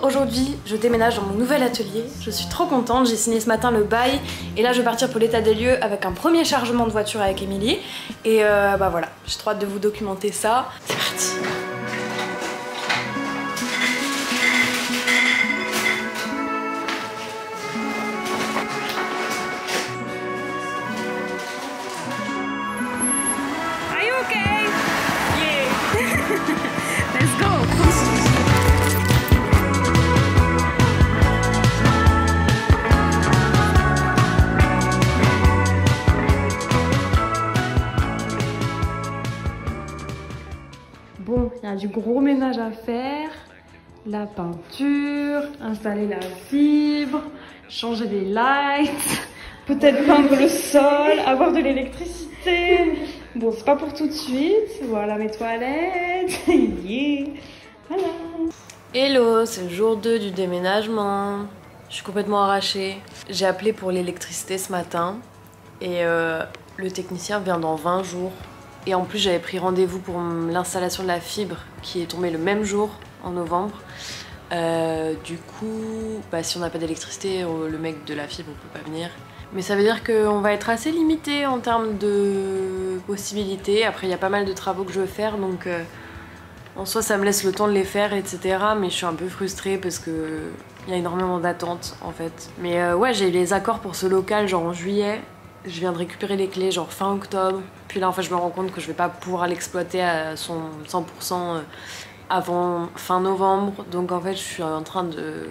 aujourd'hui je déménage dans mon nouvel atelier, je suis trop contente, j'ai signé ce matin le bail et là je vais partir pour l'état des lieux avec un premier chargement de voiture avec Émilie et bah voilà, j'ai trop hâte de vous documenter ça, c'est parti. Are you okay? Yeah. Let's go. Bon, il y a du gros ménage à faire, la peinture, installer la fibre, changer les lights, peut-être peindre le sol, avoir de l'électricité. Bon, c'est pas pour tout de suite. Voilà mes toilettes. Yeah. Voilà. Hello, c'est le jour 2 du déménagement. Je suis complètement arrachée. J'ai appelé pour l'électricité ce matin et le technicien vient dans 20 jours. Et en plus j'avais pris rendez-vous pour l'installation de la fibre qui est tombée le même jour, en novembre. Du coup, bah, si on n'a pas d'électricité, le mec de la fibre ne peut pas venir. Mais ça veut dire qu'on va être assez limité en termes de possibilités. Après il y a pas mal de travaux que je veux faire, donc en soi ça me laisse le temps de les faire, etc. Mais je suis un peu frustrée parce que il y a énormément d'attentes en fait. Mais ouais, j'ai eu les accords pour ce local genre en juillet. Je viens de récupérer les clés genre fin octobre. Puis là en fait je me rends compte que je vais pas pouvoir l'exploiter à son 100% avant fin novembre. Donc en fait je suis en train de...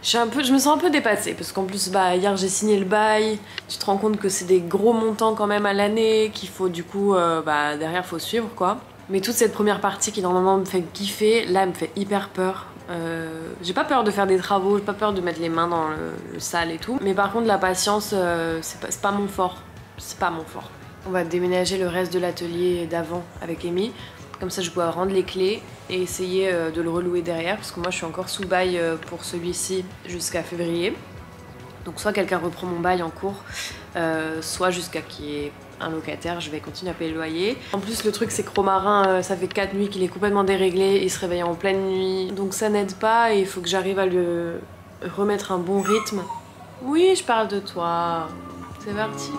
Je me sens un peu dépassée parce qu'en plus bah, hier j'ai signé le bail. Tu te rends compte que c'est des gros montants quand même à l'année, qu'il faut du coup bah, derrière faut suivre quoi. Mais toute cette première partie qui normalement me fait kiffer, là elle me fait hyper peur. J'ai pas peur de faire des travaux, j'ai pas peur de mettre les mains dans le sale et tout. Mais par contre la patience, c'est pas mon fort. C'est pas mon fort. On va déménager le reste de l'atelier d'avant avec Amy. Comme ça je pourrai rendre les clés et essayer de le relouer derrière. Parce que moi je suis encore sous bail pour celui-ci jusqu'à février. Donc soit quelqu'un reprend mon bail en cours, soit jusqu'à qu'il y ait un locataire, je vais continuer à payer le loyer. En plus le truc c'est que Romarin, ça fait 4 nuits qu'il est complètement déréglé, il se réveille en pleine nuit. Donc ça n'aide pas et il faut que j'arrive à lui remettre un bon rythme. Oui, je parle de toi. C'est parti.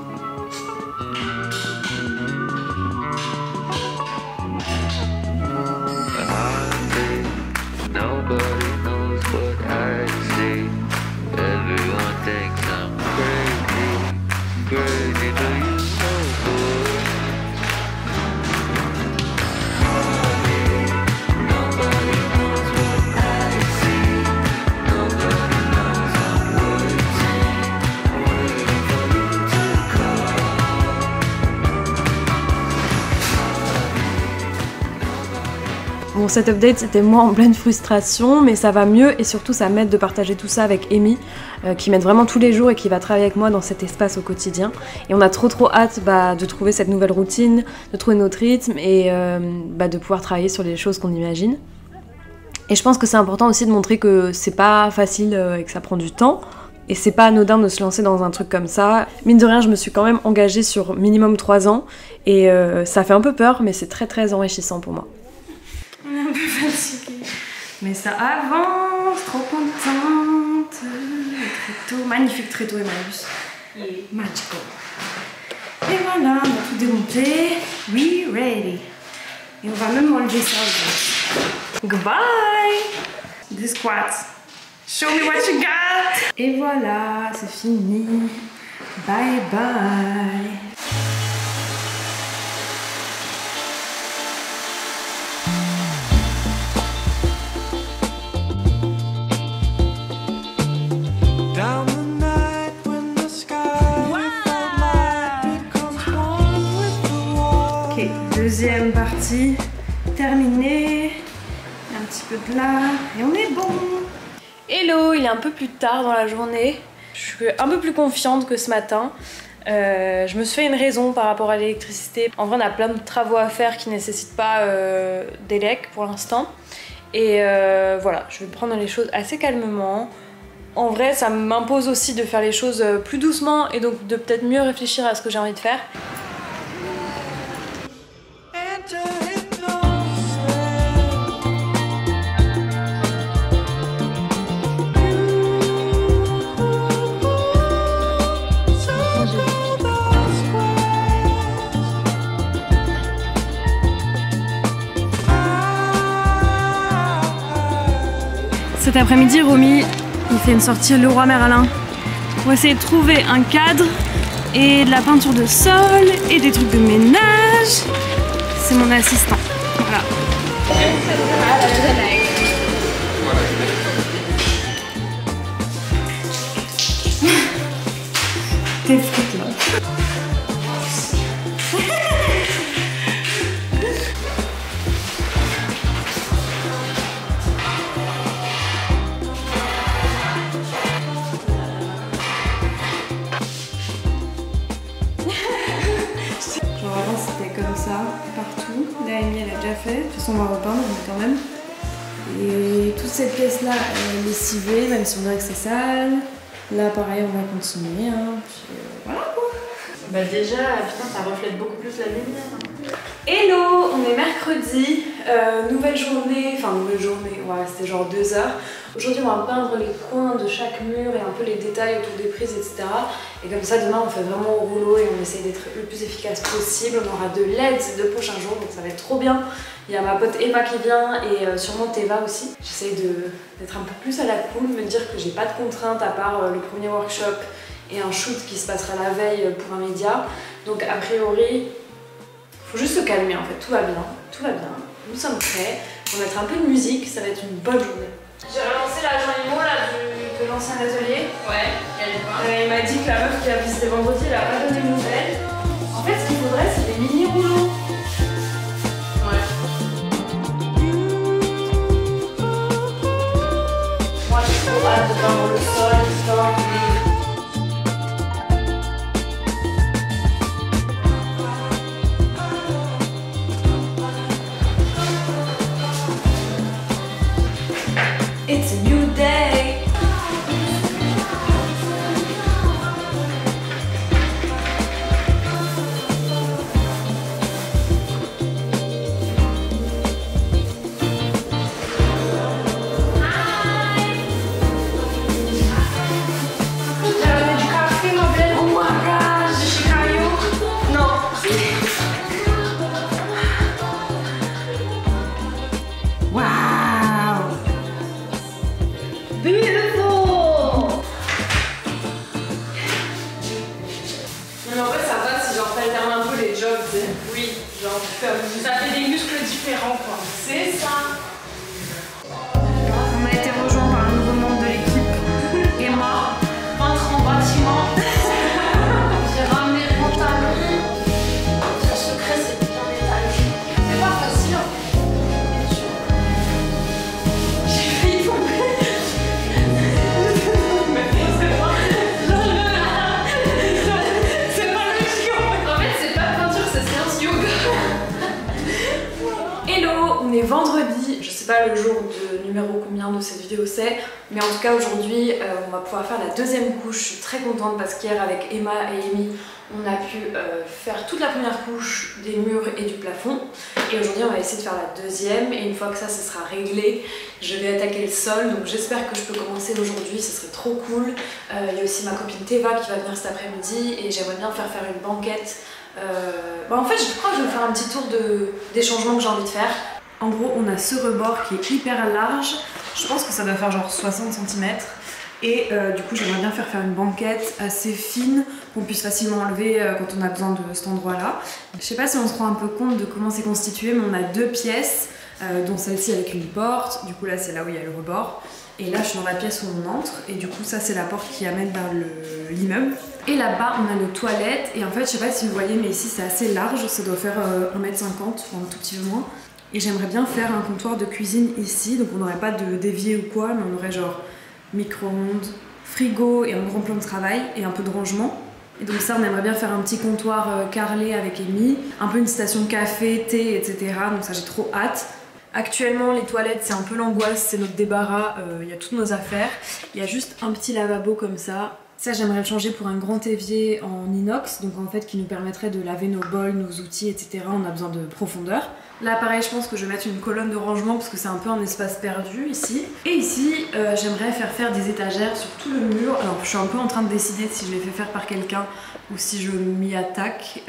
Bon, cet update c'était moi en pleine frustration, mais ça va mieux et surtout ça m'aide de partager tout ça avec Amy qui m'aide vraiment tous les jours et qui va travailler avec moi dans cet espace au quotidien. Et on a trop hâte de trouver cette nouvelle routine, de trouver notre rythme et de pouvoir travailler sur les choses qu'on imagine. Et je pense que c'est important aussi de montrer que c'est pas facile et que ça prend du temps. Et c'est pas anodin de se lancer dans un truc comme ça. Mine de rien, je me suis quand même engagée sur minimum 3 ans et ça fait un peu peur, mais c'est très enrichissant pour moi. On est un peu fatigué, mais ça avance, trop contente. Le tréteau, magnifique tréteau Emmaüs. Il est magical. Et voilà, on a tout démonté. We ready. Et on va même manger ça aujourd'hui. Goodbye. This squats. Show me what you got. Et voilà, c'est fini. Bye bye. Deuxième partie terminée, un petit peu de là et on est bon. Hello, il est un peu plus tard dans la journée, je suis un peu plus confiante que ce matin. Je me suis fait une raison par rapport à l'électricité. En vrai on a plein de travaux à faire qui nécessitent pas d'élec pour l'instant. Et voilà, je vais prendre les choses assez calmement. En vrai ça m'impose aussi de faire les choses plus doucement et donc de peut-être mieux réfléchir à ce que j'ai envie de faire. Cet après-midi, Romy, il fait une sortie Leroy Merlin pour essayer de trouver un cadre et de la peinture de sol et des trucs de ménage. C'est mon assistant. Voilà. T'es frites là. Genre avant c'était comme ça, partout. Là Amy elle a déjà fait, de toute façon on va repeindre mais quand même. Et toute cette pièce là elle est lessivée, même si on dirait que c'est sale. Là pareil on va continuer, hein. Puis, voilà quoi. Bah déjà, putain ça reflète beaucoup plus la lumière. Hello, on est mercredi, nouvelle journée, ouais c'était genre 2 heures. Aujourd'hui on va peindre les coins de chaque mur et un peu les détails autour des prises etc. Et comme ça demain on fait vraiment au rouleau et on essaie d'être le plus efficace possible. On aura de l'aide ces 2 prochains jours donc ça va être trop bien. Il y a ma pote Emma qui vient et sûrement Teva aussi. J'essaie d'être un peu plus à la cool, me dire que j'ai pas de contraintes à part le premier workshop et un shoot qui se passera la veille pour un média. Donc a priori, faut juste se calmer en fait, tout va bien, nous sommes prêts, on va mettre un peu de musique, ça va être une bonne journée. J'ai relancé l'agent IMO là, de l'ancien atelier. Ouais, il m'a dit que la meuf qui a visité vendredi, elle a pas donné de nouvelles. En fait, ce qu'il faudrait, c'est des mini rouleaux. Ouais. Moi, j'ai trop hâte de peindre le sol, tout ça. It's a new day. Ça fait des muscles différents quoi. C'est ça. On a été rejoint par un nouveau membre de l'équipe, Emma, peintre en bâtiment. J'ai ramené le pantalon. Son secret c'est de bien étaler. C'est pas facile en fait. J'ai failli tomber. Mais c'est pas le chiot. En fait c'est pas de peinture, c'est séance yoga. Hello, on est vendredi, je sais pas le jour de numéro combien de cette vidéo c'est, mais en tout cas aujourd'hui on va pouvoir faire la 2e couche. Je suis très contente parce qu'hier avec Emma et Amy on a pu faire toute la première couche des murs et du plafond et aujourd'hui on va essayer de faire la 2e et une fois que ça sera réglé je vais attaquer le sol, donc j'espère que je peux commencer aujourd'hui, ce serait trop cool. Il y a aussi ma copine Teva qui va venir cet après-midi et j'aimerais bien faire une banquette. En fait je crois que je vais faire un petit tour des changements que j'ai envie de faire. En gros on a ce rebord qui est hyper large, je pense que ça doit faire genre 60 cm et du coup j'aimerais bien faire une banquette assez fine qu'on puisse facilement enlever quand on a besoin de cet endroit là. Je sais pas si on se rend un peu compte de comment c'est constitué mais on a 2 pièces dont celle-ci avec une porte, du coup là c'est là où il y a le rebord. Et là je suis dans la pièce où on entre et du coup ça c'est la porte qui amène vers l'immeuble. Et là-bas on a nos toilettes et en fait je sais pas si vous voyez mais ici c'est assez large, ça doit faire 1,50 m, enfin un tout petit peu moins. Et j'aimerais bien faire un comptoir de cuisine ici, donc on n'aurait pas de d'évier ou quoi, mais on aurait genre micro-ondes, frigo et un grand plan de travail et un peu de rangement. Et donc ça on aimerait bien faire un petit comptoir carrelé avec Amy, un peu une station café, thé, etc. Donc ça j'ai trop hâte. Actuellement les toilettes c'est un peu l'angoisse, c'est notre débarras, il y a toutes nos affaires. Il y a juste un petit lavabo comme ça. Ça j'aimerais le changer pour un grand évier en inox, donc en fait qui nous permettrait de laver nos bols, nos outils, etc. On a besoin de profondeur. Là pareil je pense que je vais mettre une colonne de rangement parce que c'est un peu un espace perdu ici. Et ici j'aimerais faire des étagères sur tout le mur. Alors je suis un peu en train de décider si je les fais faire par quelqu'un ou si je m'y attaque.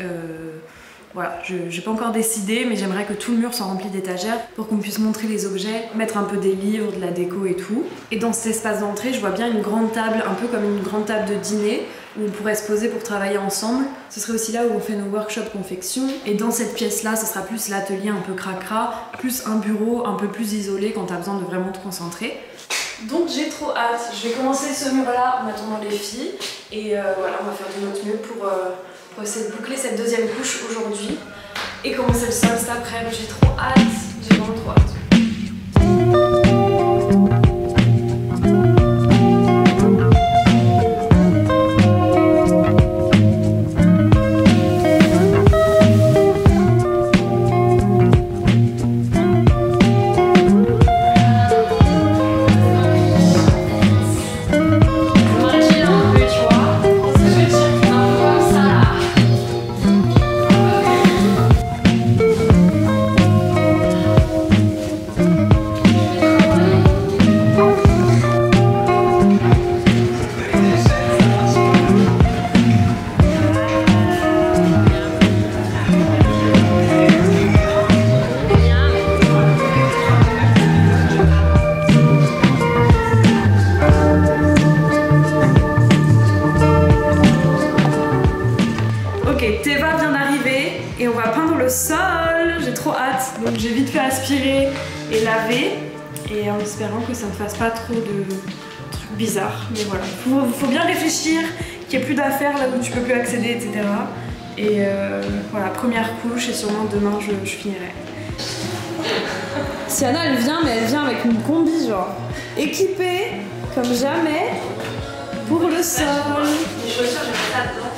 Voilà, j'ai pas encore décidé, mais j'aimerais que tout le mur soit rempli d'étagères pour qu'on puisse montrer les objets, mettre un peu des livres, de la déco et tout. Et dans cet espace d'entrée, je vois bien une grande table, un peu comme une grande table de dîner, où on pourrait se poser pour travailler ensemble. Ce serait aussi là où on fait nos workshops confection. Et dans cette pièce-là, ce sera plus l'atelier un peu cracra, plus un bureau un peu plus isolé quand t'as besoin de vraiment te concentrer. Donc j'ai trop hâte. Je vais commencer ce mur-là en attendant les filles. Et voilà, on va faire de notre mieux pour essayer de boucler cette deuxième couche aujourd'hui et commencer le sol cet après-midi. J'ai trop hâte, j'ai vraiment trop hâte. Théva vient d'arriver et on va peindre le sol, j'ai trop hâte. Donc j'ai vite fait aspirer et laver et en espérant que ça ne fasse pas trop de trucs bizarres. Mais voilà, faut bien réfléchir, qu'il n'y ait plus d'affaires là où tu peux plus accéder, etc. Et voilà, première couche et sûrement demain je finirai. Sienna elle vient, mais elle vient avec une combi genre équipée comme jamais pour le sol. Les chaussures, j'ai mis ça dedans.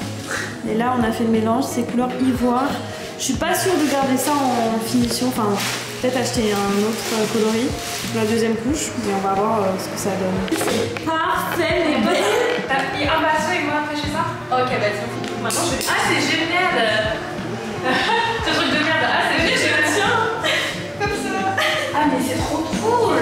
Et là on a fait le mélange, c'est couleur ivoire. Je suis pas sûre de garder ça en finition, enfin peut-être acheter un autre coloris pour la deuxième couche, mais on va voir ce que ça donne. Parfait les belles. T'as pris un vaso et moi après je fais ça. Ok bah tiens. Maintenant je fais... Ah c'est génial. Ce truc de merde. Ah c'est génial, je le tiens. Comme ça. Ah mais c'est trop cool.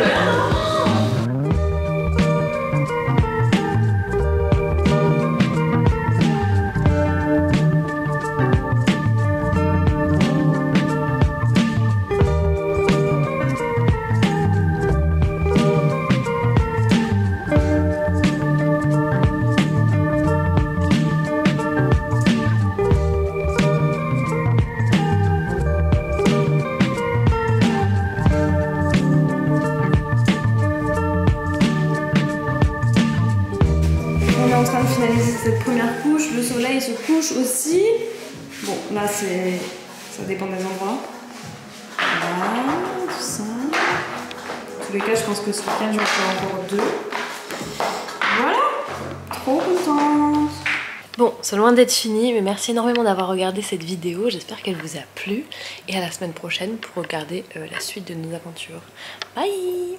Cette première couche, le soleil se couche aussi. Bon, là ça dépend des endroits. Voilà, tout ça. En tous les cas, je pense que ce week-end, j'en ferai encore 2. Voilà, trop contente. Bon, c'est loin d'être fini, mais merci énormément d'avoir regardé cette vidéo. J'espère qu'elle vous a plu. Et à la semaine prochaine pour regarder la suite de nos aventures. Bye!